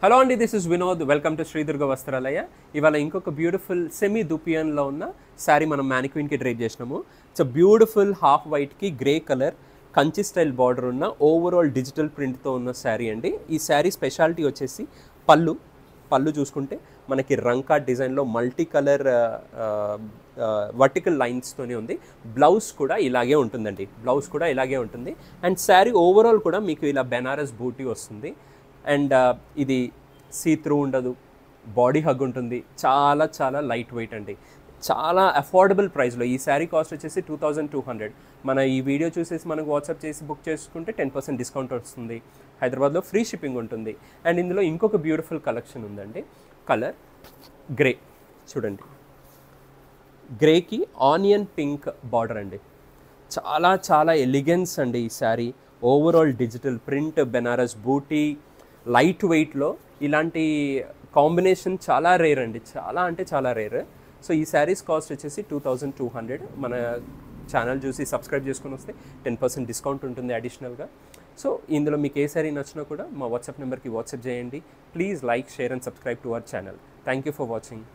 Hello అండి, this is Vinod. Welcome to Shri Durga Vastralaya. ఇవాళ ఇంకొక బ్యూటిఫుల్ సెమీ దుపియన్లో ఉన్న శారీ మనం మ్యానిక్విన్కి డ్రైప్ చేసినాము. ఇట్స్ బ్యూటిఫుల్ హాఫ్ వైట్కి grey colour Kanchi style border ఉన్న ఓవరాల్ డిజిటల్ ప్రింట్తో ఉన్న శారీ అండి. ఈ శారీ స్పెషాలిటీ వచ్చేసి పళ్ళు చూసుకుంటే మనకి రంకా డిజైన్లో మల్టీ కలర్ వర్టికల్ లైన్స్తోనే ఉంది. బ్లౌజ్ కూడా ఇలాగే ఉంటుంది. అండ్ శారీ ఓవరాల్ కూడా మీకు ఇలా బెనారస్ బూటీ వస్తుంది. అండ్ ఇది సీ త్రూ ఉండదు, బాడీ హగ్ ఉంటుంది. చాలా చాలా లైట్ వెయిట్ అండి, చాలా అఫోర్డబుల్ ప్రైస్లో. ఈ శారీ కాస్ట్ వచ్చేసి 2200. మన ఈ వీడియో చూసేసి మనకు వాట్సాప్ చేసి బుక్ చేసుకుంటే 10% డిస్కౌంట్ వస్తుంది. హైదరాబాద్లో ఫ్రీ షిప్పింగ్ ఉంటుంది. అండ్ ఇందులో ఇంకొక బ్యూటిఫుల్ కలెక్షన్ ఉందండి. కలర్ గ్రే చూడండి, గ్రేకి ఆనియన్ పింక్ బార్డర్ అండి. చాలా చాలా ఎలిగెన్స్ అండి ఈ sari. Overall digital print, Banaras బూటీ, లైట్ వెయిట్లో ఇలాంటి కాంబినేషన్ చాలా రేర్ అండి, చాలా అంటే చాలా రేర్. సో ఈ శారీస్ కాస్ట్ వచ్చేసి 2200. మన ఛానల్ చూసి సబ్స్క్రైబ్ చేసుకొని వస్తే 10% డిస్కౌంట్ ఉంటుంది అడిషనల్గా. సో ఇందులో మీకు ఏ శారీ నచ్చినా కూడా మా వాట్సాప్ నెంబర్కి వాట్సాప్ చేయండి. Please like, share and subscribe to our channel. Thank you for watching.